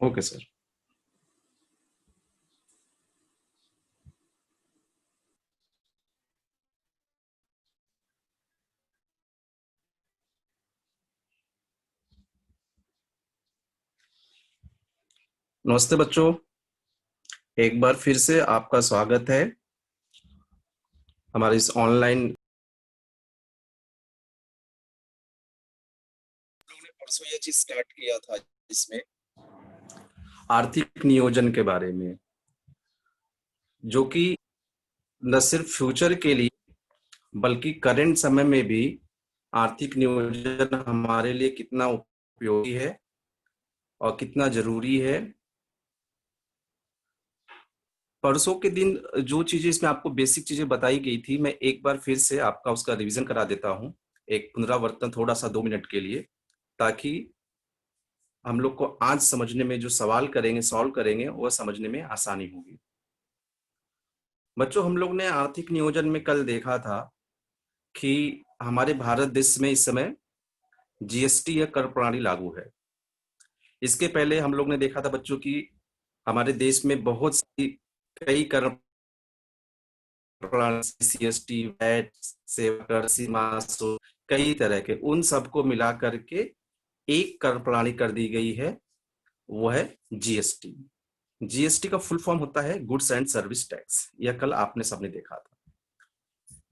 Okay sir. नमस्ते बच्चों, एक बार फिर से आपका स्वागत है हमारे इस ऑनलाइन। लोगों ने परसों ये चीज स्टार्ट किया था, इसमें आर्थिक नियोजन के बारे में, जो कि न सिर्फ फ्यूचर के लिए बल्कि करंट समय में भी आर्थिक नियोजन हमारे लिए कितना उपयोगी है और कितना जरूरी है। परसों के दिन जो चीजें इसमें आपको बेसिक चीजें बताई गई थी, मैं एक बार फिर से आपका उसका रिवीजन करा देता हूं, एक पुनरावर्तन थोड़ा सा 2 मिनट के लिए, ताकि हम लोग को आज समझने में, जो सवाल करेंगे सॉल्व करेंगे, वह समझने में आसानी होगी। बच्चों, हम लोग ने आर्थिक नियोजन में कल देखा था कि हमारे भारत देश में इस समय जीएसटी या कर प्रणाली लागू है। इसके पहले हम लोग ने देखा था बच्चों की हमारे देश में बहुत सी कई कर प्रणाली, सीएसटी, वैट, सेवा कर, सीमा शुल्क, कई तरह के, उन सबको मिला करके एक कर प्रणाली कर दी गई है, वो है जीएसटी। जीएसटी का फुल फॉर्म होता है गुड्स एंड सर्विस टैक्स। यह कल आपने सबने देखा था।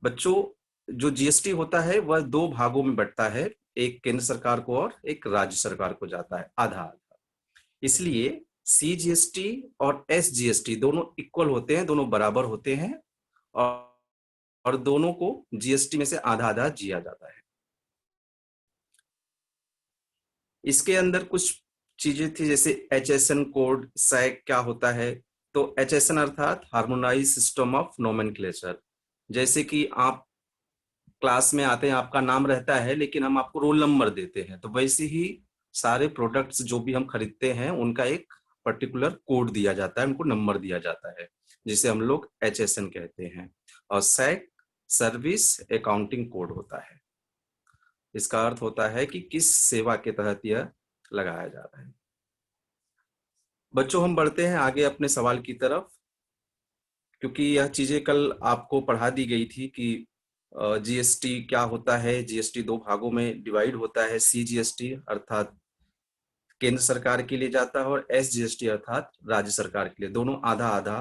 बच्चों, जो जीएसटी होता है वह दो भागों में बंटता है, एक केंद्र सरकार को और एक राज्य सरकार को जाता है, आधा आधा। इसलिए सीजीएसटी और एसजीएसटी दोनों इक्वल होते हैं, दोनों बराबर होते हैं, और दोनों को जीएसटी में से आधा आधा दिया जाता है। इसके अंदर कुछ चीजें थी, जैसे एचएसएन कोड, सैग क्या होता है। तो एचएसएन अर्थात हार्मोनाइज सिस्टम ऑफ नोमेनक्लेचर। जैसे कि आप क्लास में आते हैं, आपका नाम रहता है, लेकिन हम आपको रोल नंबर देते हैं, तो वैसे ही सारे प्रोडक्ट्स जो भी हम खरीदते हैं उनका एक पर्टिकुलर कोड दिया जाता है, उनको नंबर दिया जाता है, जिसे हम लोग एचएसएन कहते हैं। और सैग सर्विस अकाउंटिंग कोड होता है। इसका अर्थ होता है कि किस सेवा के तहत यह लगाया जा रहा है। बच्चों, हम बढ़ते हैं आगे अपने सवाल की तरफ, क्योंकि यह चीजें कल आपको पढ़ा दी गई थी कि जीएसटी क्या होता है। जीएसटी दो भागों में डिवाइड होता है, सीजीएसटी अर्थात केंद्र सरकार के लिए जाता है, और एसजीएसटी अर्थात राज्य सरकार के लिए, दोनों आधा आधा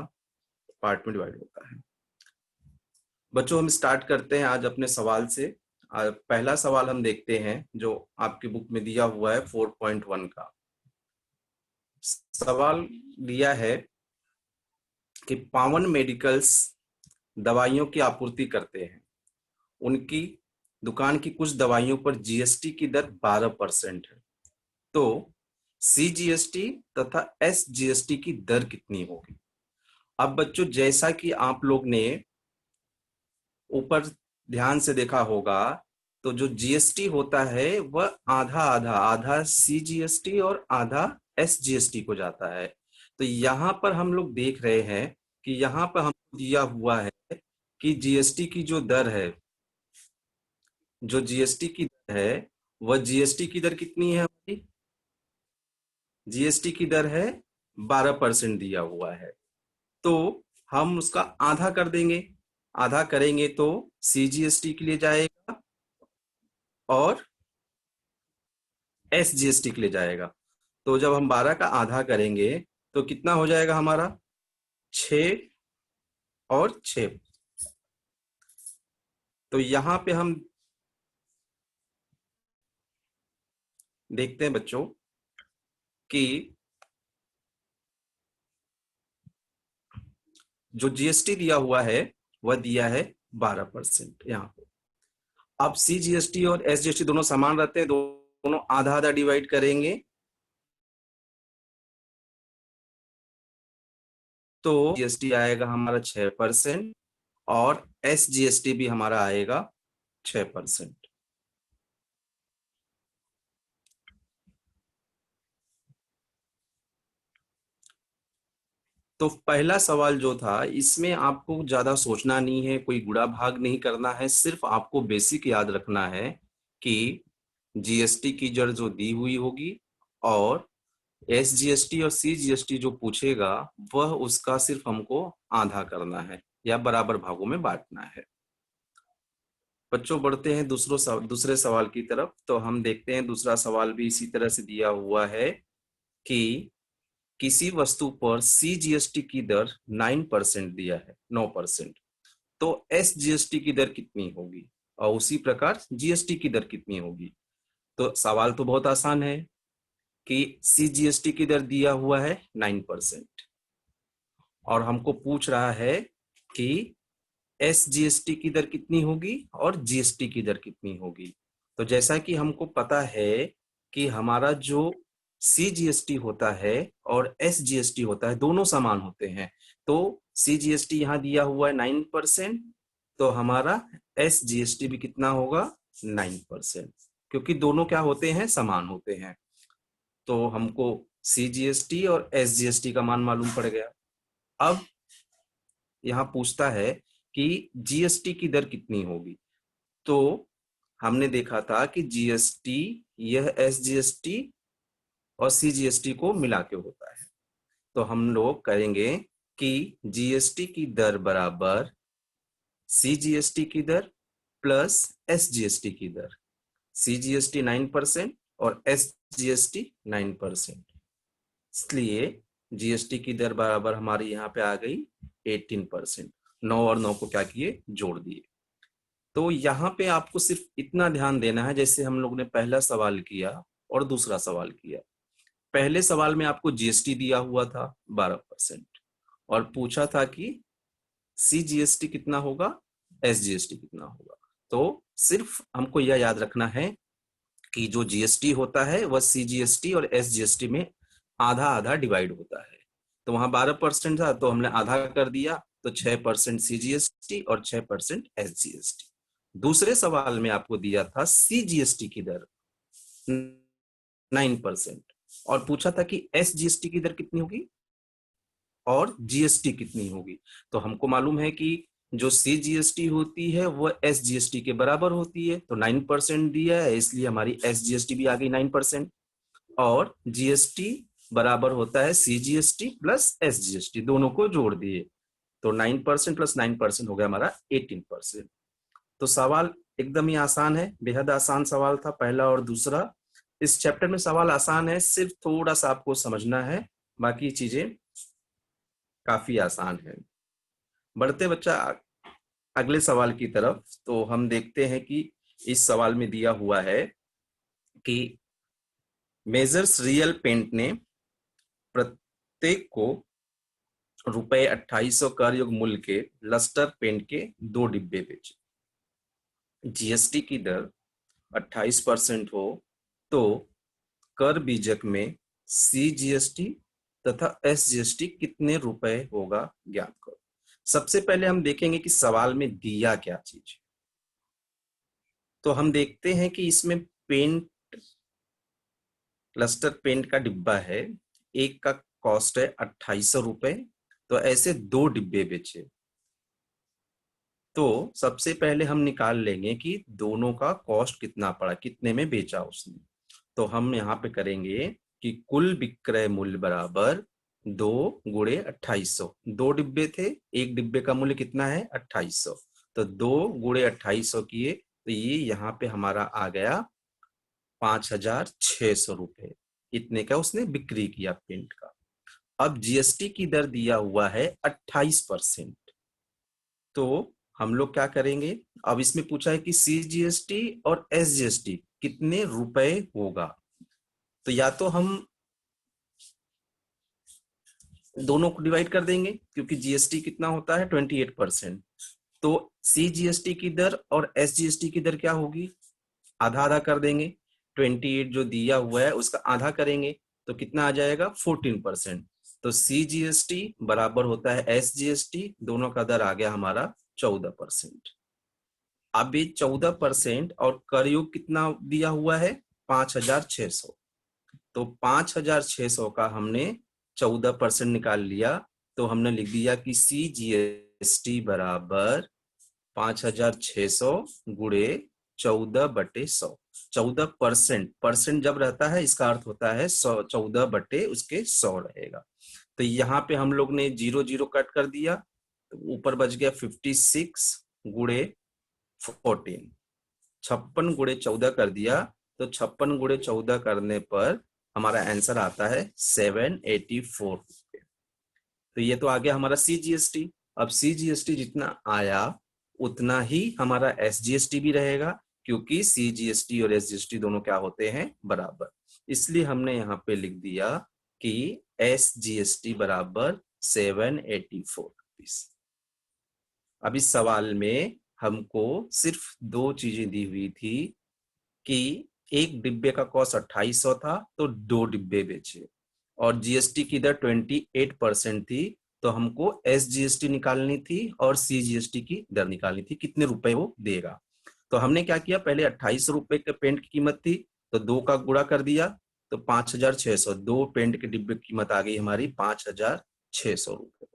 पार्ट में डिवाइड होता है। बच्चों, हम स्टार्ट करते हैं आज अपने सवाल से। पहला सवाल हम देखते हैं जो आपकी बुक में दिया हुआ है 4.1 का। सवाल दिया है कि पावन मेडिकल्स दवाइयों की आपूर्ति करते हैं, उनकी दुकान की कुछ दवाइयों पर जीएसटी की दर 12% है, तो सीजीएसटी तथा एसजीएसटी की दर कितनी होगी। अब बच्चों, जैसा कि आप लोग ने ऊपर ध्यान से देखा होगा, तो जो जीएसटी होता है वह आधा आधा, आधा सीजीएसटी और आधा एसजीएसटी को जाता है। तो यहां पर हम लोग देख रहे हैं कि यहां पर हमको दिया हुआ है कि जीएसटी की जो दर है, जो जीएसटी की दर है, वह जीएसटी की दर कितनी है हमारी? जीएसटी की दर है 12% दिया हुआ है, तो हम उसका आधा कर देंगे। आधा करेंगे तो सीजीएसटी के लिए जाएगा और एसजीएसटी के लिए जाएगा। तो जब हम 12 का आधा करेंगे तो कितना हो जाएगा हमारा? 6 और 6। तो यहां पे हम देखते हैं बच्चों कि जो जीएसटी दिया हुआ है वह दिया है 12% यहाँ पे। अब सीजीएसटी और एसजीएसटी दोनों समान रहते हैं, दोनों आधा आधा डिवाइड करेंगे, तो जीएसटी आएगा हमारा 6% और एसजीएसटी भी हमारा आएगा 6%। तो पहला सवाल जो था, इसमें आपको ज्यादा सोचना नहीं है, कोई गुणा भाग नहीं करना है, सिर्फ आपको बेसिक याद रखना है कि जीएसटी की जड़ जो दी हुई होगी और SGST और CGST जो पूछेगा वह उसका सिर्फ हमको आधा करना है या बराबर भागों में बांटना है। बच्चों बढ़ते हैं दूसरे सवाल की तरफ। तो हम देखते हैं दूसरा सवाल भी इसी तरह से दिया हुआ है कि किसी वस्तु पर CGST की दर 9% दिया है, 9%, तो SGST की दर कितनी होगी और उसी प्रकार GST की दर कितनी होगी। तो सवाल तो बहुत आसान है कि CGST की दर दिया हुआ है 9% और हमको पूछ रहा है कि SGST की दर कितनी होगी और GST की दर कितनी होगी। तो जैसा कि हमको पता है कि हमारा जो CGST होता है और SGST होता है दोनों समान होते हैं। तो CGST यहाँ दिया हुआ है 9%, तो हमारा SGST भी कितना होगा 9%, क्योंकि दोनों क्या होते हैं, समान होते हैं। तो हमको CGST और SGST का मान मालूम पड़ गया। अब यहाँ पूछता है कि GST की दर कितनी होगी। तो हमने देखा था कि GST यह SGST और CGST को मिला के होता है। तो हम लोग करेंगे कि GST की दर बराबर CGST की दर प्लस SGST की दर। CGST 9% और SGST 9%, इसलिए GST की दर बराबर हमारी यहाँ पे आ गई 18%। 9 और 9 को क्या किए, जोड़ दिए। तो यहाँ पे आपको सिर्फ इतना ध्यान देना है, जैसे हम लोग ने पहला सवाल किया और दूसरा सवाल किया। पहले सवाल में आपको GST दिया हुआ था 12% और पूछा था कि CGST कितना होगा, SGST कितना होगा। तो सिर्फ हमको यह याद रखना है कि जो GST होता है वह CGST और SGST में आधा आधा डिवाइड होता है। तो वहां 12% था तो हमने आधा कर दिया, तो 6% CGST और 6% SGST। दूसरे सवाल में आपको दिया था CGST की दर 9% और पूछा था कि SGST की दर कितनी होगी और GST कितनी होगी। तो हमको मालूम है कि जो CGST होती है वह SGST के बराबर होती है, तो 9% दिया है, इसलिए हमारी SGST भी आ गई 9%। और GST बराबर होता है CGST प्लस SGST, दोनों को जोड़ दिए, तो 9% प्लस 9% हो गया हमारा 18%। तो सवाल एकदम ही आसान है, बेहद आसान सवाल था पहला और दूसरा। इस चैप्टर में सवाल आसान है, सिर्फ थोड़ा सा आपको समझना है, बाकी चीजें काफी आसान है। बढ़ते बच्चा अगले सवाल की तरफ। तो हम देखते हैं कि इस सवाल में दिया हुआ है कि मेजर्स रियल पेंट ने प्रत्येक को रुपए 2800 कर योग मूल्य के लस्टर पेंट के 2 डिब्बे बेचे। GST की दर 28% हो तो कर बीजक में CGST तथा SGST कितने रुपए होगा, ज्ञात करो। सबसे पहले हम देखेंगे कि सवाल में दिया क्या चीज। तो हम देखते हैं कि इसमें पेंट, लस्टर पेंट का डिब्बा है, एक का कॉस्ट है 2800 रुपए, तो ऐसे 2 डिब्बे बेचे। तो सबसे पहले हम निकाल लेंगे कि दोनों का कॉस्ट कितना पड़ा, कितने में बेचा उसने। तो हम यहाँ पे करेंगे कि कुल विक्रय मूल्य बराबर 2 गुणे 2800। 2 डिब्बे थे, एक डिब्बे का मूल्य कितना है 2800, तो 2 गुणे 2800 किए तो ये यहाँ पे हमारा आ गया 5600 रुपए। इतने का उसने बिक्री किया पेंट का। अब GST की दर दिया हुआ है 28%। तो हम लोग क्या करेंगे, अब इसमें पूछा है कि CGST और SGST कितने रुपए होगा। तो या तो हम दोनों को डिवाइड कर देंगे, क्योंकि GST कितना होता है 28%। तो CGST की दर और SGST की दर क्या होगी, आधा आधा कर देंगे। 28 जो दिया हुआ है उसका आधा करेंगे तो कितना आ जाएगा 14%। तो CGST बराबर होता है SGST, दोनों का दर आ गया हमारा 14%। अब ये 14% और कर योग कितना दिया हुआ है 5600, तो 5600 का हमने 14% निकाल लिया। तो हमने लिख दिया कि CGST बराबर 5600 गुणे 14/100। 14%, परसेंट जब रहता है इसका अर्थ होता है 14 बटे उसके 100 रहेगा। तो यहाँ पे हम लोग ने 0 0 कट कर दिया, तो ऊपर बच गया 56 गुणे 14, 56 गुणे 14 कर दिया, तो 56 गुणे 14 करने पर हमारा आंसर आता है 784 रुपये। तो ये तो आ गया हमारा CGST। अब CGST जितना आया उतना ही हमारा SGST भी रहेगा, क्योंकि CGST और SGST दोनों क्या होते हैं, बराबर। इसलिए हमने यहाँ पे लिख दिया कि SGST बराबर 784 रुपीज। अब इस सवाल में हमको सिर्फ 2 चीजें दी हुई थी कि एक डिब्बे का कॉस्ट 2800 था तो 2 डिब्बे बेचे, और जीएसटी की दर 28% थी, तो हमको SGST निकालनी थी और CGST की दर निकालनी थी, कितने रुपए वो देगा। तो हमने क्या किया, पहले 2800 रुपए के पेंट की कीमत थी, तो 2 का गुणा कर दिया, तो 5600, 2 पेंट के डिब्बे की कीमत आ गई हमारी 5600 रुपए।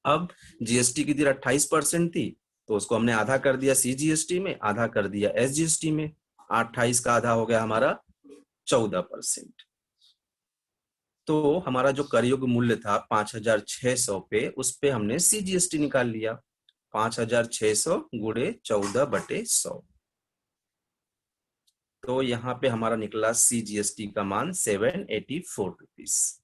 अब जीएसटी की दर 28% थी, तो उसको हमने आधा कर दिया CGST में, आधा कर दिया SGST में, 28 का आधा हो गया हमारा 14%। तो हमारा जो कर योग्य मूल्य था 5600 पे, उस पे हमने CGST निकाल लिया, 5600 गुणे 14 बटे 100। तो यहाँ पे हमारा निकला CGST का मान 784 रुपीज।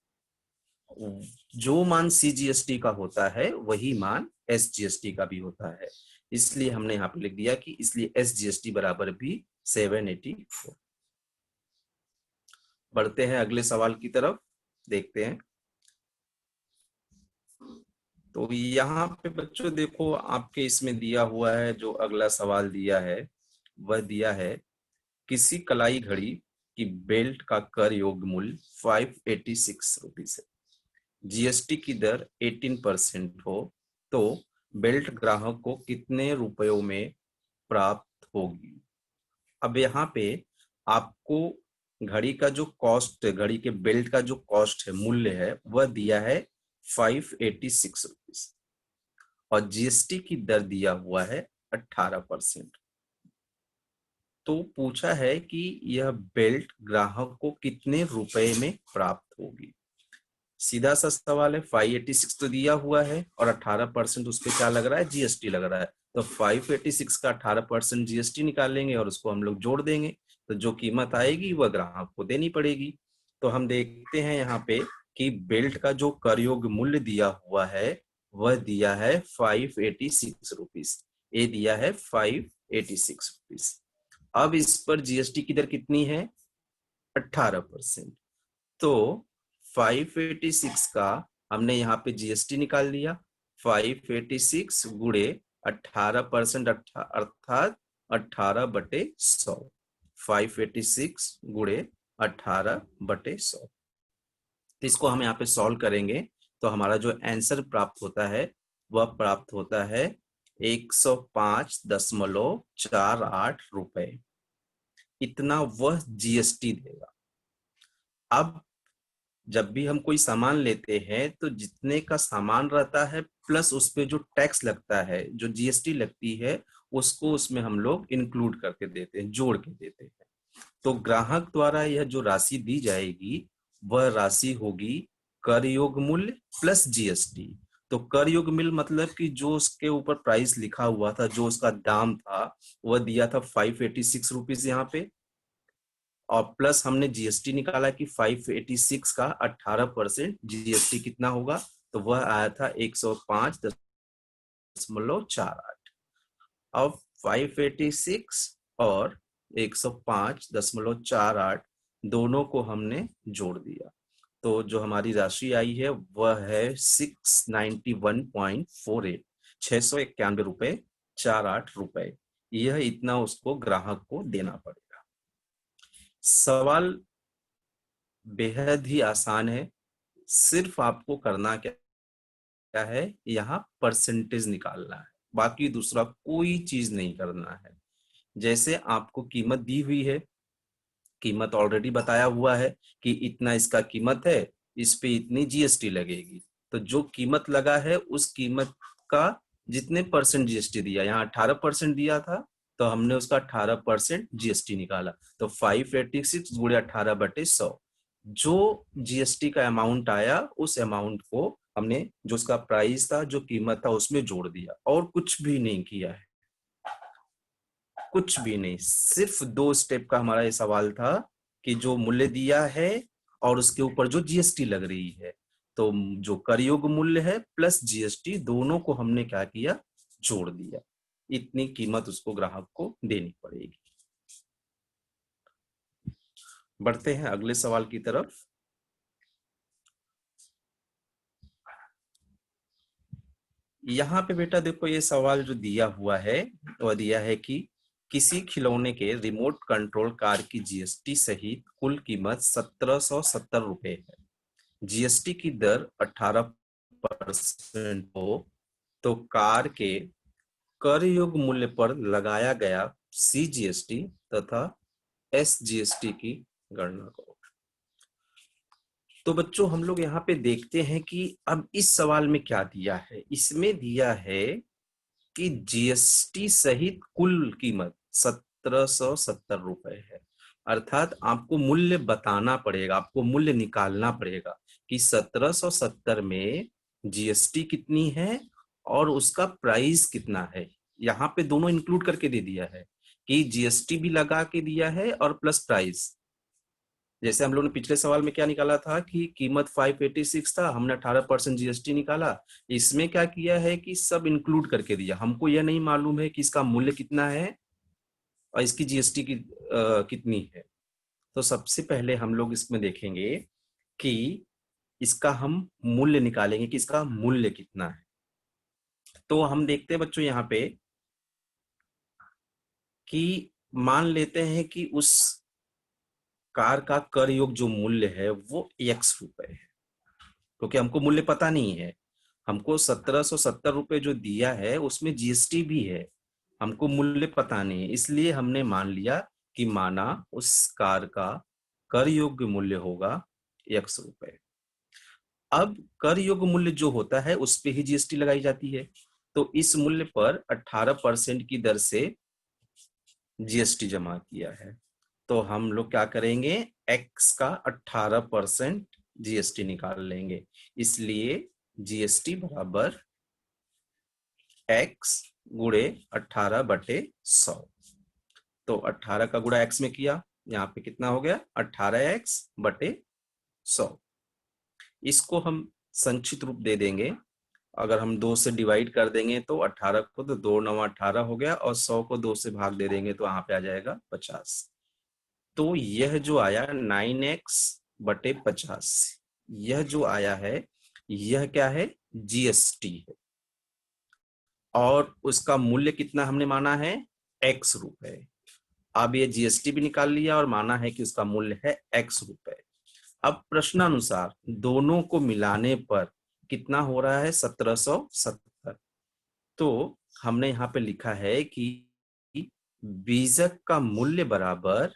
जो मान CGST का होता है वही मान SGST का भी होता है, इसलिए हमने यहाँ पे लिख दिया कि इसलिए SGST बराबर भी 784। बढ़ते हैं अगले सवाल की तरफ, देखते हैं। तो यहाँ पे बच्चों देखो, आपके इसमें दिया हुआ है, जो अगला सवाल दिया है वह दिया है, किसी कलाई घड़ी की बेल्ट का कर योग्य मूल्य 586 रुपीज है, जीएसटी की दर 18% हो, तो बेल्ट ग्राहक को कितने रुपयों में प्राप्त होगी। अब यहाँ पे आपको घड़ी का जो कॉस्ट, घड़ी के बेल्ट का जो कॉस्ट है, मूल्य है, वह दिया है 586 रुपीज, और जीएसटी की दर दिया हुआ है 18%। तो पूछा है कि यह बेल्ट ग्राहक को कितने रुपए में प्राप्त होगी। सीधा सा सवाल है, 586 तो दिया हुआ है और 18% उस पर क्या लग रहा है, जीएसटी लग रहा है, तो 586 का 18% जीएसटी निकालेंगे और उसको हम लोग जोड़ देंगे, तो जो कीमत आएगी वह ग्राहक को देनी पड़ेगी। तो हम देखते हैं यहाँ पे कि बेल्ट का जो कर योग्य मूल्य दिया हुआ है वह दिया है 586 रुपीज, ये दिया है 586 रुपीज। अब इस पर जीएसटी की दर कितनी है, 18%। तो 586 का हमने यहाँ पे जीएसटी निकाल लिया, 586 गुणे 18% अर्थात 18 बटे 100, 586 गुणे 18 बटे 100। तो इसको हम यहाँ पे सॉल्व करेंगे, तो हमारा जो आंसर प्राप्त होता है वह प्राप्त होता है 105.48 रुपए, इतना वह जीएसटी देगा। अब जब भी हम कोई सामान लेते हैं तो जितने का सामान रहता है प्लस उस पे जो टैक्स लगता है, जो जीएसटी लगती है, उसको उसमें हम लोग इंक्लूड करके देते हैं, जोड़ के देते हैं। तो ग्राहक द्वारा यह जो राशि दी जाएगी वह राशि होगी कर योग्य मूल्य प्लस जीएसटी। तो कर योग्य मूल्य मतलब कि जो उसके ऊपर प्राइस लिखा हुआ था, जो उसका दाम था, वह दिया था 586 रुपीज यहाँ पे, और प्लस हमने जीएसटी निकाला कि 586 का 18% जीएसटी कितना होगा, तो वह आया था 105.48। अब 586 और 105.48 दोनों को हमने जोड़ दिया, तो जो हमारी राशि आई है वह है 691.48, 691 रुपए 48 रुपए, यह इतना उसको ग्राहक को देना पड़ेगा। सवाल बेहद ही आसान है, सिर्फ आपको करना क्या है, यहाँ परसेंटेज निकालना है, बाकी दूसरा कोई चीज नहीं करना है। जैसे आपको कीमत दी हुई है, कीमत ऑलरेडी बताया हुआ है कि इतना इसका कीमत है, इस पे इतनी जीएसटी लगेगी, तो जो कीमत लगा है उस कीमत का जितने परसेंट जीएसटी दिया, यहाँ 18% दिया था, तो हमने उसका 18% जीएसटी निकाला। तो 586 गुणे 18/100, जो जीएसटी का अमाउंट आया उस अमाउंट को हमने, जो उसका प्राइस था, जो कीमत था, उसमें जोड़ दिया और कुछ भी नहीं किया है, कुछ भी नहीं। सिर्फ 2 स्टेप का हमारा ये सवाल था कि जो मूल्य दिया है और उसके ऊपर जो जीएसटी लग रही है, तो जो कर योग्य मूल्य है प्लस जीएसटी, दोनों को हमने क्या किया, जोड़ दिया। इतनी कीमत उसको ग्राहक को देनी पड़ेगी। बढ़ते हैं अगले सवाल की तरफ। यहाँ पे बेटा देखो, ये सवाल जो दिया हुआ है वह दिया है कि किसी खिलौने के रिमोट कंट्रोल कार की जीएसटी सहित कुल कीमत 1770 रुपए है। जीएसटी की दर 18% हो तो कार के कर योग्य मूल्य पर लगाया गया सीजीएसटी तथा एसजीएसटी की गणना करो। तो बच्चों हम लोग यहाँ पे देखते हैं कि अब इस सवाल में क्या दिया है। इसमें दिया है कि जीएसटी सहित कुल कीमत 1770 रुपए है। अर्थात आपको मूल्य बताना पड़ेगा, आपको मूल्य निकालना पड़ेगा कि 1770 में जीएसटी कितनी है और उसका प्राइस कितना है। यहाँ पे दोनों इंक्लूड करके दे दिया है कि जीएसटी भी लगा के दिया है और प्लस प्राइस। जैसे हम लोग ने पिछले सवाल में क्या निकाला था कि कीमत 586 था, हमने 18% जीएसटी निकाला। इसमें क्या किया है कि सब इंक्लूड करके दिया। हमको यह नहीं मालूम है कि इसका मूल्य कितना है और इसकी जीएसटी की कितनी है। तो सबसे पहले हम लोग इसमें देखेंगे कि इसका हम मूल्य निकालेंगे कि इसका मूल्य कितना है। तो हम देखते हैं बच्चों यहाँ पे कि मान लेते हैं कि उस कार का कर योग जो मूल्य है वो x रुपए है, क्योंकि हमको मूल्य पता नहीं है। हमको 1770 रुपए जो दिया है उसमें जीएसटी भी है, हमको मूल्य पता नहीं है, इसलिए हमने मान लिया कि माना उस कार का कर योग्य मूल्य होगा x रुपए। अब कर योग्य मूल्य जो होता है उस पे ही जीएसटी लगाई जाती है। तो इस मूल्य पर 18% की दर से जीएसटी जमा किया है। तो हम लोग क्या करेंगे, x का 18% जीएसटी निकाल लेंगे। इसलिए जीएसटी बराबर x गुणे 18/100। तो 18 का गुणा x में किया, यहाँ पे कितना हो गया, 18x/100। इसको हम संक्षिप्त रूप दे देंगे। अगर हम 2 से डिवाइड कर देंगे तो 18 को, तो 2 9 18 हो गया, और 100 को 2 से भाग दे देंगे तो यहाँ पे आ जाएगा 50। तो यह जो आया 9x/50, यह जो आया है यह क्या है, जीएसटी है। और उसका मूल्य कितना हमने माना है, x रुपए। अब ये जीएसटी भी निकाल लिया और माना है कि उसका मूल्य है x रुपए। अब प्रश्नानुसार दोनों को मिलाने पर कितना हो रहा है, 1770। तो हमने यहाँ पे लिखा है कि बीजक का मूल्य बराबर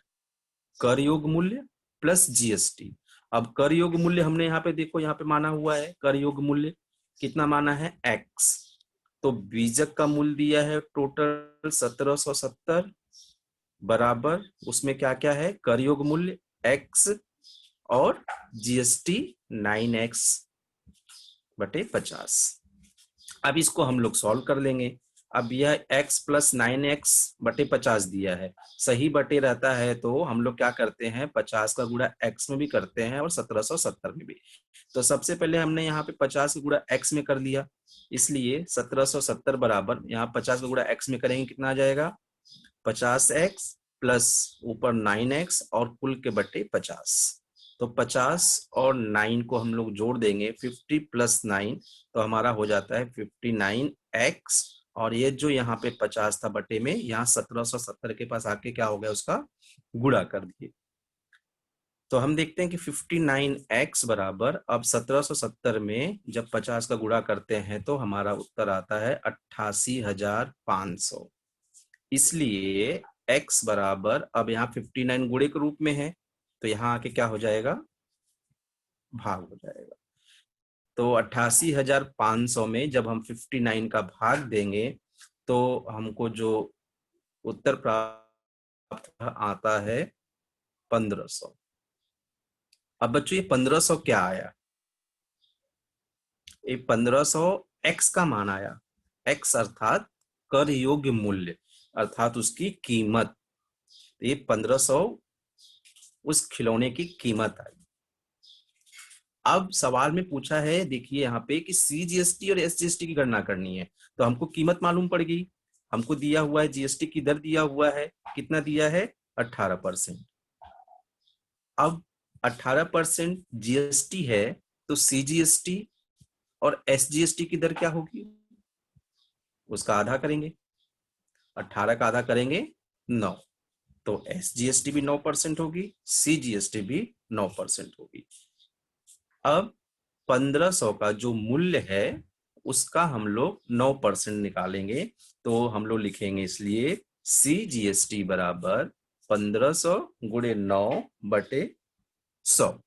कर योग मूल्य प्लस जीएसटी। अब कर योग मूल्य हमने यहाँ पे देखो, यहाँ पे माना हुआ है कर योग मूल्य कितना माना है, x। तो बीजक का मूल्य दिया है टोटल 1770 बराबर, उसमें क्या क्या है, कर योग मूल्य x और जीएसटी 9x/50। अब इसको हम लोग सॉल्व कर लेंगे। अब यह x प्लस 9x/50 दिया है, सही बटे रहता है तो हम लोग क्या करते हैं, 50 का गुणा x में भी करते हैं और 1770 में भी। तो सबसे पहले हमने यहाँ पे 50 का गुणा x में कर लिया, इसलिए 1770 बराबर यहाँ 50 का गुणा x में करेंगे कितना आ जाएगा, 50x प्लस ऊपर 9x और कुल के बटे 50। तो 50 और 9 को हम लोग जोड़ देंगे, 50 प्लस 9, तो हमारा हो जाता है 59x। और ये जो यहाँ पे 50 था बटे में, यहाँ 1770 के पास आके क्या हो गया, उसका गुणा कर दिए। तो हम देखते हैं कि 59x बराबर, अब 1770 में जब 50 का गुणा करते हैं तो हमारा उत्तर आता है 88,500। इसलिए x बराबर, अब यहाँ 59 गुणे के रूप में है तो यहाँ आके क्या हो जाएगा, भाग हो जाएगा। तो 88,500 में जब हम 59 का भाग देंगे तो हमको जो उत्तर प्राप्त आता है 1500। अब बच्चों ये 1500 क्या आया? ये 1500 एक्स का मान आया। एक्स अर्थात कर योग्य मूल्य, अर्थात उसकी कीमत। ये 1500 उस खिलौने की कीमत आई। अब सवाल में पूछा है, देखिए यहाँ पे कि सीजीएसटी और एसजीएसटी की गणना करनी है, तो हमको कीमत मालूम पड़ गई। हमको दिया हुआ है जीएसटी की दर दिया हुआ है, कितना दिया है? 18%। अब 18% जीएसटी है, तो सीजीएसटी और एसजीएसटी की दर क्या होगी? उसका आधा करेंगे, 18 का आधा करेंगे 9, तो एसजीएसटी भी 9% होगी, सीजीएसटी भी 9% होगी। अब 1500 का जो मूल्य है उसका हम लोग 9% निकालेंगे, तो हम लोग लिखेंगे इसलिए सीजीएसटी बराबर 1500 गुणे 9/100।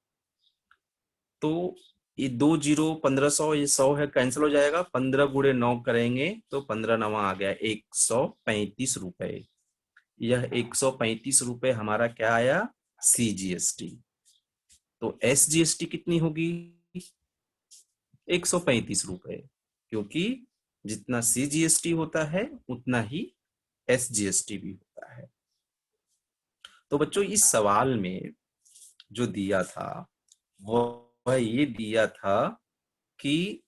तो ये 20 1500, ये 100 है, कैंसिल हो जाएगा। 15 गुणे 9 करेंगे तो 15 9 आ गया 135 रुपए। यह 135 रुपए हमारा क्या आया? सीजीएसटी। तो एसजीएसटी कितनी होगी? 135 रुपए, क्योंकि जितना सीजीएसटी होता है उतना ही एसजीएसटी भी होता है। तो बच्चों इस सवाल में जो दिया था वह ये दिया था कि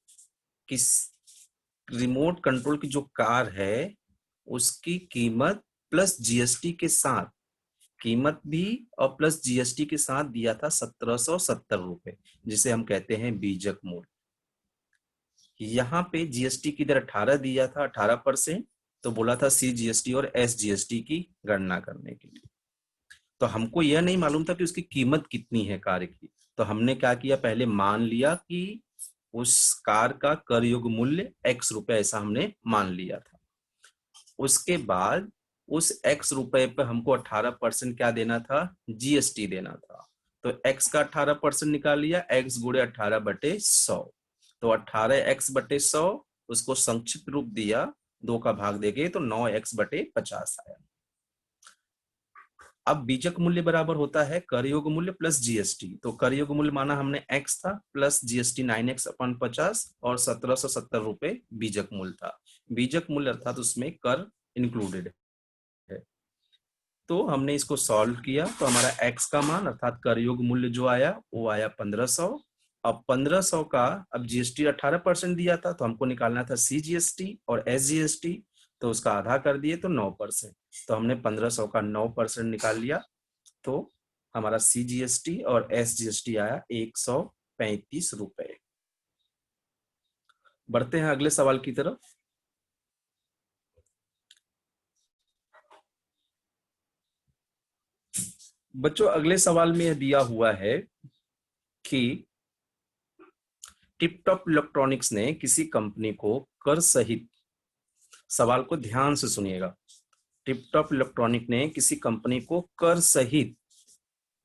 किस रिमोट कंट्रोल की जो कार है उसकी कीमत प्लस जीएसटी के साथ, कीमत भी और प्लस जीएसटी के साथ दिया था 1770 रुपए, जिसे हम कहते हैं बीजक मूल्य। यहाँ पे जीएसटी की दर 18 दिया था, 18%, तो बोला था सीजीएसटी और एसजीएसटी की गणना करने के लिए। तो हमको यह नहीं मालूम था कि उसकी कीमत कितनी है कार की, तो हमने क्या किया, पहले मान लिया कि उस कार का कर योग्य मूल्य x रुपए, ऐसा हमने मान लिया था। उसके बाद उस x रुपए पे हमको 18% क्या देना था? जीएसटी देना था। तो x का 18% निकाल लिया, x गुणे 18/100, तो 18x/100, उसको संक्षिप्त रूप दिया, 2 का भाग देंगे तो 9x/50 आया। अब बीजक मूल्य बराबर होता है कर योग्य मूल्य प्लस जीएसटी। तो कर योग्य मूल्य माना हमने x था, प्लस जीएसटी 9x/50 और 1770 रुपए बीजक मूल्य था। बीजक मूल्य अर्थात उसमें कर इंक्लूडेड है। तो हमने इसको सॉल्व किया, तो हमारा x का मान अर्थात कर योग्य मूल्य जो आया वो आया 1500। अब 1500 का, अब जीएसटी 18% दिया था, तो हमको निकालना था सीजीएसटी और एसजीएसटी, तो उसका आधा कर दिए तो 9%। तो हमने 1500 का 9% निकाल लिया, तो हमारा सीजीएसटी और एसजीएसटी आया 135 रुपए। बढ़ते हैं अगले सवाल की तरफ। बच्चों अगले सवाल में यह दिया हुआ है कि टिपटॉप इलेक्ट्रॉनिक्स ने किसी कंपनी को कर सहित, सवाल को ध्यान से सुनिएगा, टिपटॉप इलेक्ट्रॉनिक ने किसी कंपनी को कर सहित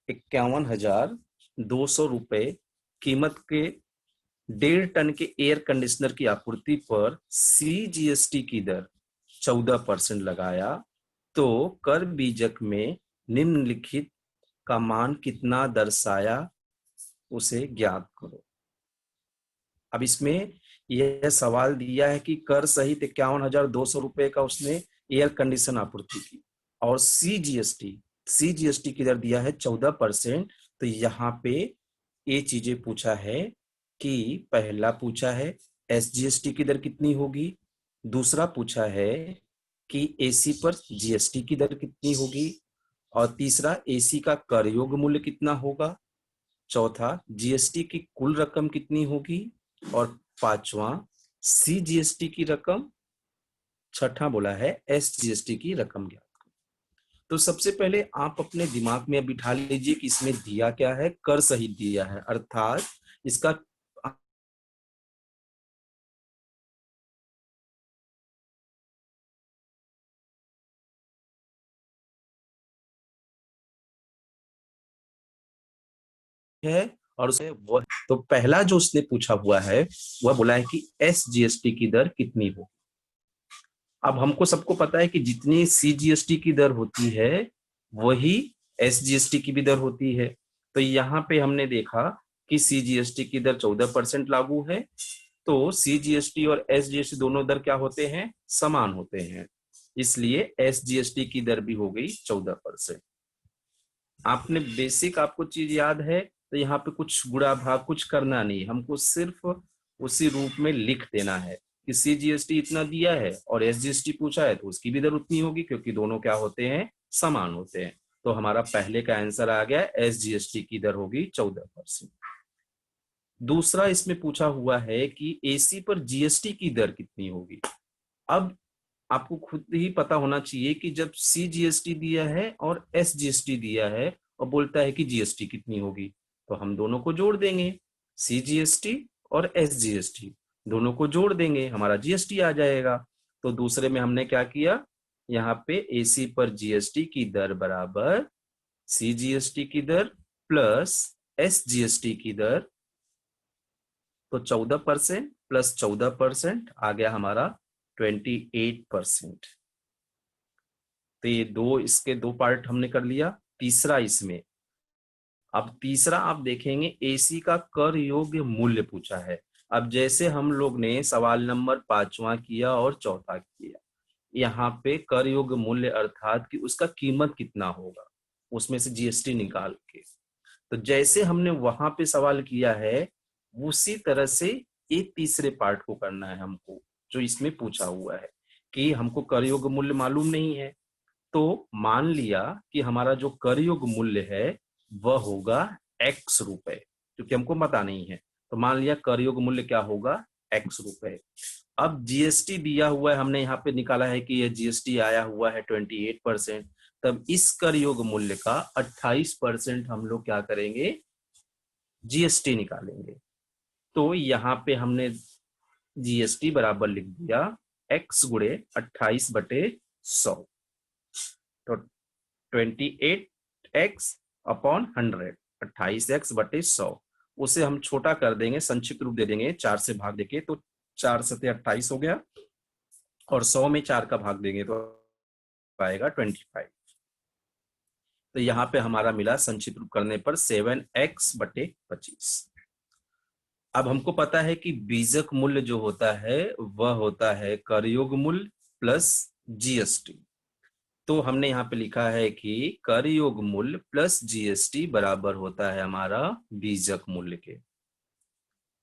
51,200 रुपए कीमत के 1.5 टन के एयर कंडीशनर की आपूर्ति पर सीजीएसटी की दर 14% लगाया, तो कर बीजक में निम्नलिखित का मान कितना दर्शाया, उसे ज्ञात करो। अब इसमें यह सवाल दिया है कि कर सहित 51,200 रुपए का उसने एयर कंडीशन आपूर्ति की, और सीजीएसटी की दर दिया है 14%। तो यहाँ पे ये चीजें पूछा है कि पहला पूछा है एसजीएसटी की दर कितनी होगी, दूसरा पूछा है कि एसी पर जीएसटी की दर कितनी होगी, और तीसरा एसी का कर योग्य मूल्य कितना होगा, चौथा जीएसटी की कुल रकम कितनी होगी, और पांचवा सीजीएसटी की रकम, छठा बोला है एसजीएसटी की रकम ज्ञात करो। तो सबसे पहले आप अपने दिमाग में बिठा लीजिए कि इसमें दिया क्या है, कर सहित दिया है, अर्थात इसका है, और उसे वो, तो पहला जो उसने पूछा हुआ है वह बोला है कि एसजीएसटी की दर कितनी हो। अब हमको सबको पता है कि जितनी CGST की दर होती है वही SGST की भी दर होती है। तो यहाँ पे हमने देखा कि CGST की दर 14% लागू है, तो CGST और SGST दोनों दर क्या होते हैं, समान होते हैं, इसलिए SGST की दर भी हो गई 14%। आपने बेसिक, आपको चीज याद है, तो यहाँ पे कुछ गुणा भाग कुछ करना नहीं, हमको सिर्फ उसी रूप में लिख देना है कि CGST इतना दिया है और SGST पूछा है तो उसकी भी दर उतनी होगी, क्योंकि दोनों क्या होते हैं, समान होते हैं। तो हमारा पहले का आंसर आ गया, SGST की दर होगी 14%। दूसरा इसमें पूछा हुआ है कि AC पर GST की दर कितनी होगी। अब आपको खुद ही पता होना चाहिए कि जब CGST दिया है और SGST दिया है और बोलता है कि GST कितनी होगी, तो हम दोनों को जोड़ देंगे, CGST और SGST दोनों को जोड़ देंगे, हमारा GST आ जाएगा। तो दूसरे में हमने क्या किया, यहाँ पे AC पर GST की दर बराबर CGST की दर प्लस SGST की दर, तो 14% प्लस 14% आ गया हमारा 28%। तो ये इसके दो पार्ट हमने कर लिया। तीसरा इसमें, अब तीसरा आप देखेंगे AC का कर योग्य मूल्य पूछा है। अब जैसे हम लोग ने सवाल नंबर 5वां किया और चौथा किया, यहाँ पे कर योग्य मूल्य अर्थात कि उसका कीमत कितना होगा, उसमें से GST निकाल के, तो जैसे हमने वहां पे सवाल किया है उसी तरह से एक तीसरे पार्ट को करना है हमको, जो इसमें पूछा हुआ है कि हमको कर योग्य मूल्य मालूम नहीं है। तो मान लिया कि हमारा जो कर योग्य मूल्य है वह होगा X रुपए, क्योंकि हमको पता नहीं है, तो मान लिया कर योग्य मूल्य क्या होगा, X रुपए। अब GST दिया हुआ है, हमने यहाँ पे निकाला है कि यह GST आया हुआ है 28%, तब इस कर योग्य मूल्य का 28% हम लोग क्या करेंगे, GST निकालेंगे। तो यहाँ पे हमने GST बराबर लिख दिया X गुणे 28/100, तो 28x अपॉन 100, 28x/100, उसे हम छोटा कर देंगे, संक्षिप्त रूप दे देंगे 4 से भाग देके, तो 4 सते 28 हो गया, और 100 में 4 का भाग देंगे तो आएगा 25। तो यहाँ पे हमारा मिला संक्षिप्त रूप करने पर 7x/25। अब हमको पता है कि बीजक मूल्य जो होता है वह होता है कर योग्य मूल्य प्लस GST। तो हमने यहाँ पे लिखा है कि कर योग्य मूल्य प्लस GST बराबर होता है हमारा बीजक मूल्य के।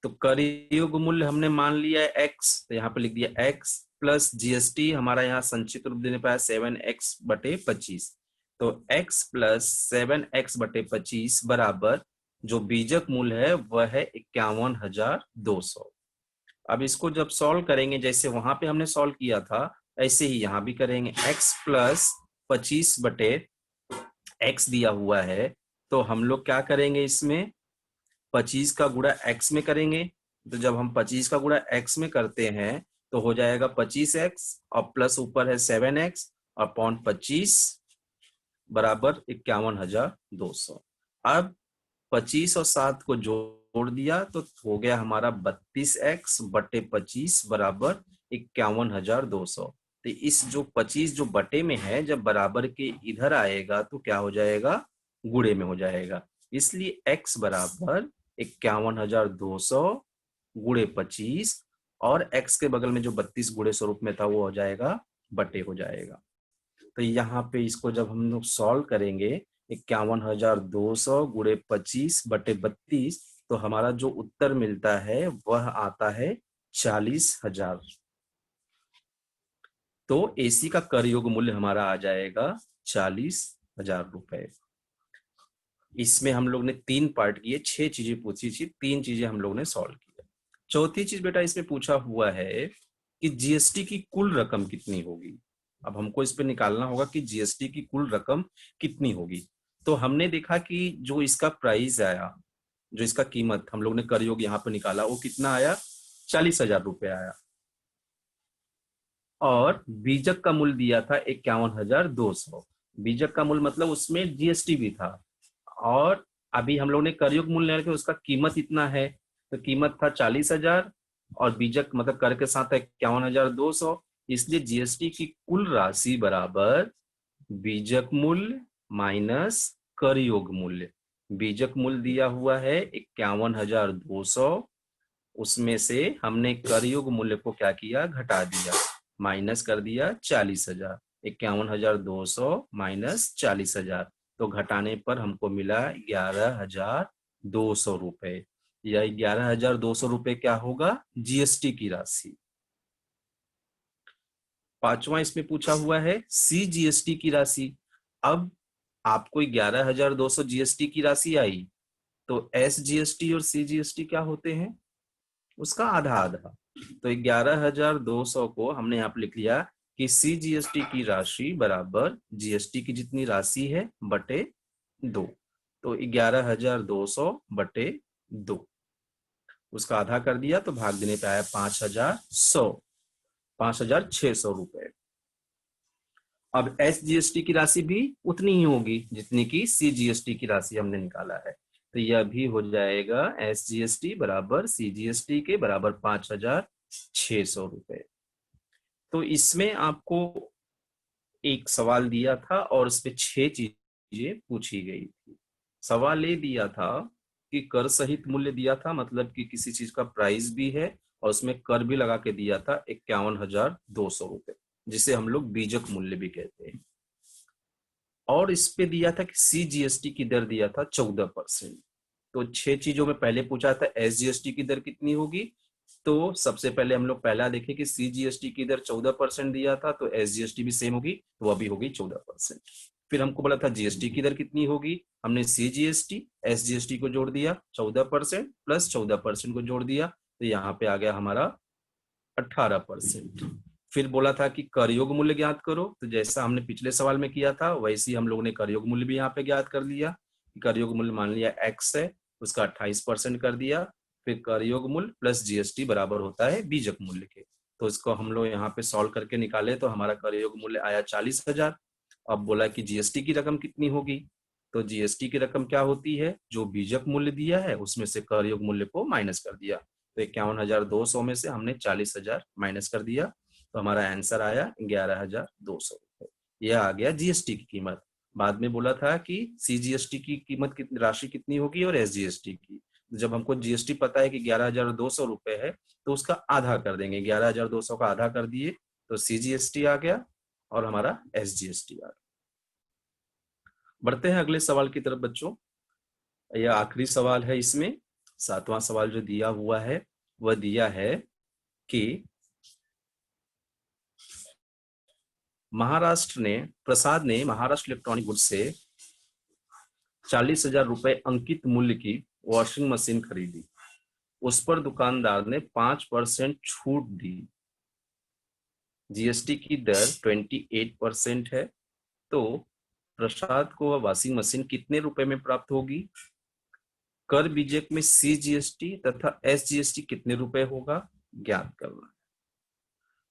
तो कर योग्य मूल्य हमने मान लिया है X, तो यहाँ पे लिख दिया X प्लस GST, हमारा यहाँ संक्षिप्त रूप देने पाया 7x/25, तो X प्लस 7x/25 बराबर जो बीजक मूल्य है वह है 51,200। अब इसको जब सॉल्व करेंगे, जैसे वहां पे हमने सॉल्व किया था ऐसे ही यहाँ भी करेंगे। X प्लस 25/x दिया हुआ है, तो हम लोग क्या करेंगे, इसमें 25 का गुणा X में करेंगे। तो जब हम 25 का गुणा X में करते हैं तो हो जाएगा 25x और प्लस ऊपर है 7x और अपॉन 25 बराबर 51,200। अब 25 और 7 को जोड़ दिया तो हो गया हमारा 32x/25 बराबर 51,200। तो इस जो 25 जो बटे में है, जब बराबर के इधर आएगा तो क्या हो जाएगा, गुणे में हो जाएगा, इसलिए x बराबर 51,200 गुणे 25, और x के बगल में जो 32 गुणे स्वरूप में था वो हो जाएगा बटे हो जाएगा। तो यहाँ पे इसको जब हम लोग सॉल्व करेंगे 51,200 गुणे 25/32, तो हमारा जो उत्तर मिलता है वह आता है 40,000। तो AC का कर योग्य मूल्य हमारा आ जाएगा 40,000 रुपए। इसमें हम लोग ने 3 पार्ट किए, 6 चीजें पूछी थी, 3 चीजें हम लोग ने सॉल्व किया। चौथी चीज बेटा इसमें पूछा हुआ है कि GST की कुल रकम कितनी होगी। अब हमको इस पे निकालना होगा कि GST की कुल रकम कितनी होगी। तो हमने देखा कि जो इसका प्राइस आया, जो इसका कीमत हम लोग ने कर योग यहाँ पे निकाला, वो कितना आया, 40,000 रुपए आया, और बीजक का मूल्य दिया था 51,200। बीजक का मूल्य मतलब उसमें GST भी था, और अभी हम लोग ने कर योग मूल्य लेके उसका कीमत इतना है, तो कीमत था 40,000 और बीजक मतलब कर के साथ 51,200, इसलिए जीएसटी की कुल राशि बराबर बीजक मूल्य माइनस कर योग मूल्य। बीजक मूल्य दिया हुआ है 51,200, उसमें से हमने कर योग मूल्य को क्या किया, घटा दिया, माइनस कर दिया 40,000। 51,200 माइनस 40,000, तो घटाने पर हमको मिला 11,200 रुपए। यह 11,200 रुपए क्या होगा, जीएसटी की राशि। पांचवा इसमें पूछा हुआ है सीजीएसटी की राशि। अब आपको 11,200 जीएसटी की राशि आई, तो एसजीएसटी और सीजीएसटी क्या होते हैं, उसका आधा आधा। तो 11,200 को हमने यहाँ पे लिख लिया कि सीजीएसटी की राशि बराबर जीएसटी की जितनी राशि है बटे 2। तो 11,200 बटे 2, उसका आधा कर दिया तो भाग देने पे आया 5,600 रुपए। अब एसजीएसटी की राशि भी उतनी ही होगी जितनी की सीजीएसटी की राशि हमने निकाला है, तो यह भी हो जाएगा एसजीएसटी बराबर सीजीएसटी के बराबर 5,600 रुपए। तो इसमें आपको एक सवाल दिया था और इस पे 6 चीजें पूछी गई थी। सवाल ये दिया था कि कर सहित मूल्य दिया था, मतलब कि किसी चीज का प्राइस भी है और उसमें कर भी लगा के दिया था 51,200 रुपए, जिसे हम लोग बीजक मूल्य भी कहते हैं। और इस पे दिया था कि सीजीएसटी की दर दिया था 14%। तो 6 चीजों में पहले पूछा था एसजीएसटी की दर कितनी होगी, तो सबसे पहले हम लोग पहला देखें कि सीजीएसटी की दर 14% दिया था, तो एसजीएसटी भी सेम होगी, तो वह भी होगी 14%। फिर हमको बोला था जीएसटी की दर कितनी होगी, हमने सीजीएसटी एसजीएसटी को जोड़ दिया 14% प्लस 14% को जोड़ दिया, तो यहाँ पे आ गया हमारा 18%। फिर बोला था कि कर योग मूल्य ज्ञात करो, तो जैसा हमने पिछले सवाल में किया था वैसे ही हम लोगों ने कर योग मूल्य भी यहाँ पे ज्ञात कर लिया। कर योग मूल्य मान लिया x है, उसका 28% कर दिया। फिर कर योग मूल्य प्लस जीएसटी बराबर होता है बीजक मूल्य के, तो इसको हम लोग यहाँ पे सॉल्व करके निकाले तो हमारा कर योग मूल्य आया 40,000। अब बोला कि जीएसटी की रकम कितनी होगी, तो जीएसटी की रकम क्या होती है, जो बीजक मूल्य दिया है उसमें से कर योग मूल्य को माइनस कर दिया, तो 51,200 में से हमने 40,000 माइनस कर दिया, तो हमारा आंसर आया 11,200 रुपए। यह आ गया जीएसटी की कीमत। बाद में बोला था कि सीजीएसटी की कीमत कितनी, राशि कितनी होगी और एसजीएसटी की। जब हमको जीएसटी पता है कि 11,200 रुपए है, तो उसका आधा कर देंगे, 11,200 का आधा कर दिए तो सीजीएसटी आ गया और हमारा एसजीएसटी आ गया। बढ़ते हैं अगले सवाल की तरफ बच्चों। यह आखिरी सवाल है इसमें। 7वां सवाल जो दिया हुआ है वह दिया है कि प्रसाद ने महाराष्ट्र इलेक्ट्रॉनिक गुड्स से 40,000 रुपए अंकित मूल्य की वॉशिंग मशीन खरीदी। उस पर दुकानदार ने 5% छूट दी। जीएसटी की दर 28% है, तो प्रसाद को वह वॉशिंग मशीन कितने रुपए में प्राप्त होगी। कर बीजक में सीजीएसटी तथा एसजीएसटी कितने रुपए होगा, ज्ञात करना।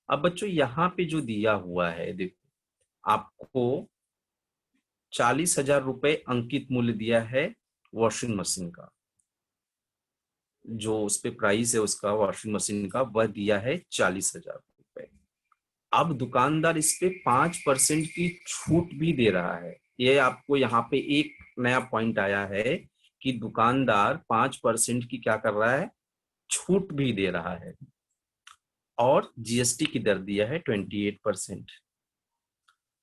अब बच्चों यहाँ पे जो दिया हुआ है, देखो आपको 40,000 रुपए अंकित मूल्य दिया है वॉशिंग मशीन का, जो उस पे प्राइस है उसका वॉशिंग मशीन का वह दिया है 40,000 रुपए। अब दुकानदार इस पे 5% की छूट भी दे रहा है। ये आपको यहाँ पे एक नया पॉइंट आया है कि दुकानदार 5% की क्या कर रहा है, छूट भी दे रहा है, और जीएसटी की दर दिया है 28%।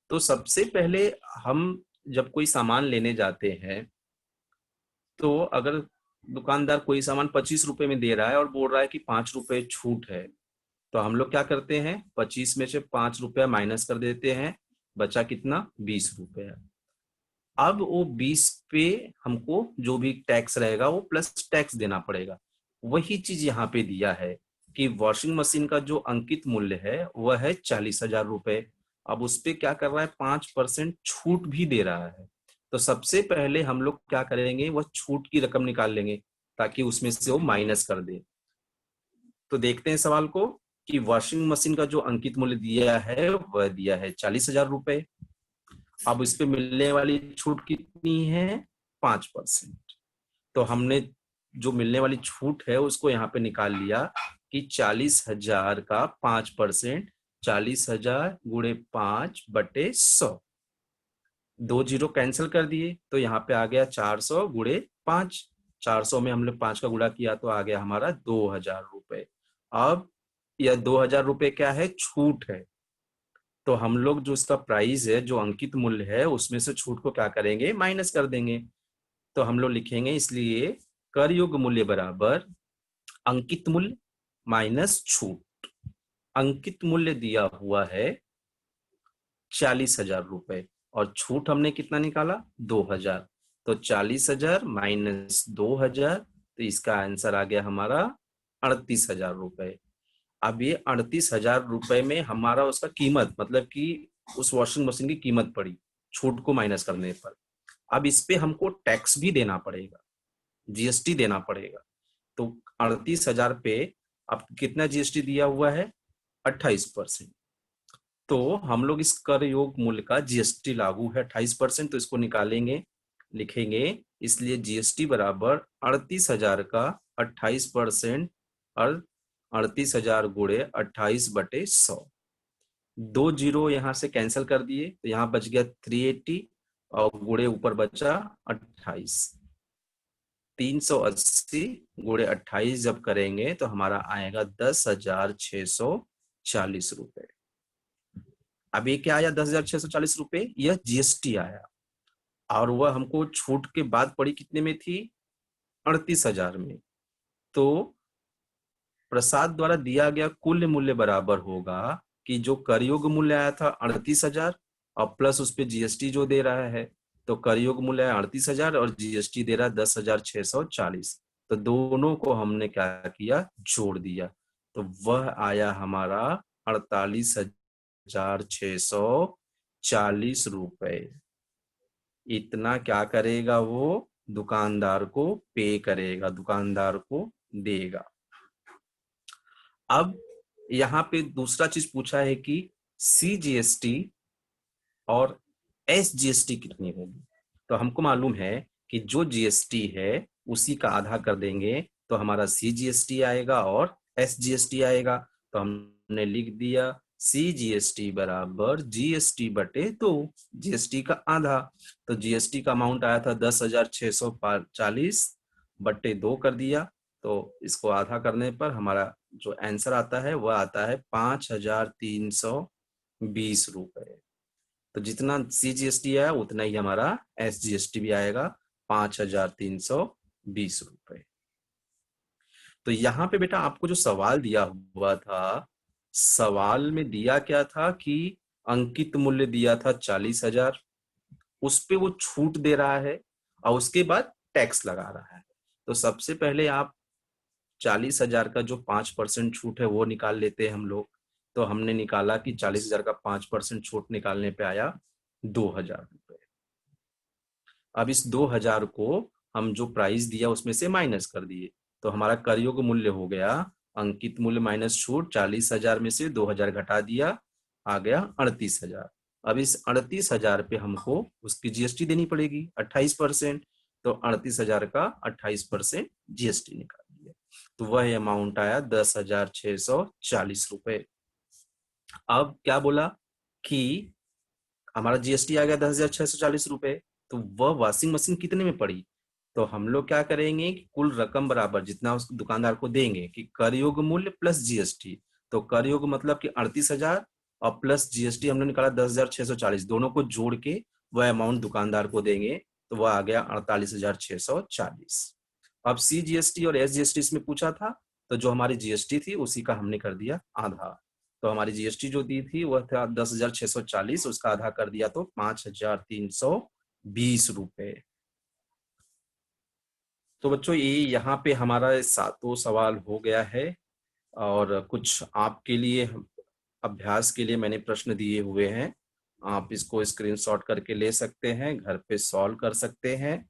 तो सबसे पहले हम जब कोई सामान लेने जाते हैं, तो अगर दुकानदार कोई सामान 25 रुपए में दे रहा है और बोल रहा है कि 5 रुपए छूट है, तो हम लोग क्या करते हैं, 25 में से 5 रुपया माइनस कर देते हैं, बचा कितना, 20 रुपया। अब वो 20 पे हमको जो भी टैक्स रहेगा वो प्लस टैक्स देना पड़ेगा। वही चीज यहाँ पे दिया है कि वॉशिंग मशीन का जो अंकित मूल्य है वह है 40,000 रुपए। अब उस पे क्या कर रहा है, 5% छूट भी दे रहा है। तो सबसे पहले हम लोग क्या करेंगे, वह छूट की रकम निकाल लेंगे ताकि उसमें से वो माइनस कर दे। तो देखते हैं सवाल को कि वॉशिंग मशीन का जो अंकित मूल्य दिया है वह दिया है 40,000 रुपए। अब इस पे मिलने वाली छूट कितनी है, 5%। तो हमने जो मिलने वाली छूट है उसको यहाँ पे निकाल लिया कि 40,000 का 5% 40,000 गुणे 5/100, 2 जीरो कैंसिल कर दिए तो यहाँ पे आ गया 400 गुणे 5। 400 में हम लोग 5 का गुणा किया तो आ गया हमारा 2,000 रुपए। अब यह 2,000 रुपए क्या है, छूट है। तो हम लोग जो इसका प्राइस है, जो अंकित मूल्य है, उसमें से छूट को क्या करेंगे, माइनस कर देंगे। तो हम लोग लिखेंगे इसलिए कर योग्य मूल्य बराबर अंकित मूल्य माइनस छूट। अंकित मूल्य दिया हुआ है 40,000 रुपए और छूट हमने कितना निकाला, 2,000। तो 40,000 माइनस 2,000, तो इसका आंसर आ गया हमारा 38,000 रुपए। अब ये 38,000 रुपए में हमारा उसका कीमत, मतलब कि उस वॉशिंग मशीन की कीमत पड़ी छूट को माइनस करने पर। अब इस पे हमको टैक्स भी देना पड़ेगा, जीएसटी देना पड़ेगा। तो 38,000 पे अब कितना जीएसटी दिया हुआ है, 28%। तो हम लोग इस कर योग मूल्य का जीएसटी लागू है 28%, तो इसको निकालेंगे, लिखेंगे इसलिए जीएसटी बराबर 38,000 का 28% और 38,000 गुणे 28/100। 2 जीरो यहाँ से कैंसिल कर दिए तो यहाँ बच गया 380 और गुणे ऊपर बचा 28। 380 गुणे 28 जब करेंगे तो हमारा आएगा 10,640 रुपए। अब ये क्या आया, 10,640 रुपए, यह जीएसटी आया और वह हमको छूट के बाद पड़ी कितने में थी, 38,000 में। तो प्रसाद द्वारा दिया गया कुल मूल्य बराबर होगा कि जो करयोग मूल्य आया था 38,000 और प्लस उस पे जीएसटी जो दे रहा है। तो करयोग मूल्य है 38,000 और जीएसटी दे रहा है 10,640। तो दोनों को हमने क्या किया, जोड़ दिया, तो वह आया हमारा 48,640 रुपए। इतना क्या करेगा, वो दुकानदार को पे करेगा, दुकानदार को देगा। अब यहाँ पे दूसरा चीज पूछा है कि सीजीएसटी और एसजीएसटी कितनी होगी। तो हमको मालूम है कि जो जीएसटी है उसी का आधा कर देंगे तो हमारा सीजीएसटी आएगा और एसजीएसटी आएगा। तो हमने लिख दिया सीजीएसटी बराबर जीएसटी बटे 2, जीएसटी का आधा। तो जीएसटी का अमाउंट आया था 10,640 बटे 2 कर दिया। तो इसको आधा करने पर हमारा जो आंसर आता है वह आता है 5,320 रुपए। तो जितना सीजीएसटी आया उतना ही हमारा एसजीएसटी भी आएगा, 5,320 रुपए। तो यहाँ पे बेटा आपको जो सवाल दिया हुआ था, सवाल में दिया क्या था कि अंकित मूल्य दिया था 40,000, उस पे वो छूट दे रहा है और उसके बाद टैक्स लगा रहा है। तो सबसे पहले आप 40,000 का जो 5% छूट है वो निकाल लेते हैं हम लोग। तो हमने निकाला कि 40,000 का 5% छूट निकालने पे आया 2,000 रुपए। अब इस 2,000 को हम जो प्राइस दिया उसमें से माइनस कर दिए तो हमारा करयोग मूल्य हो गया अंकित मूल्य माइनस छूट, 40,000 में से 2,000 घटा दिया, आ गया 38,000। अब इस 38,000 पे हमको उसकी जीएसटी देनी पड़ेगी 28%। तो 38,000 का 28% जीएसटी निकाल दिया तो वह अमाउंट आया 10,640 रुपए। अब क्या बोला कि हमारा जीएसटी आ गया 10,640 रुपए, तो वह वॉशिंग मशीन कितने में पड़ी। तो हम लोग क्या करेंगे कि कुल रकम बराबर जितना उस दुकानदार को देंगे कि कर योग्य मूल्य प्लस जीएसटी। तो कर योग्य मतलब कि 38,000 और प्लस जीएसटी हमने निकाला 10,640, दोनों को जोड़ के वह अमाउंट दुकानदार को देंगे तो वह आ गया 48,640। अब सीजीएसटी और एसजीएसटी इसमें पूछा था, तो जो हमारी जीएसटी थी उसी का हमने कर दिया आधा। तो हमारी जीएसटी जो दी थी वह था 10,640, उसका आधा कर दिया तो 5,320 रुपए। तो बच्चों ये यहाँ पे हमारा सातों सवाल हो गया है और कुछ आपके लिए अभ्यास के लिए मैंने प्रश्न दिए हुए हैं, आप इसको स्क्रीनशॉट करके ले सकते हैं, घर पे सॉल्व कर सकते हैं।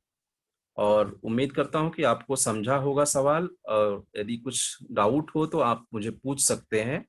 और उम्मीद करता हूँ कि आपको समझा होगा सवाल, और यदि कुछ डाउट हो तो आप मुझे पूछ सकते हैं।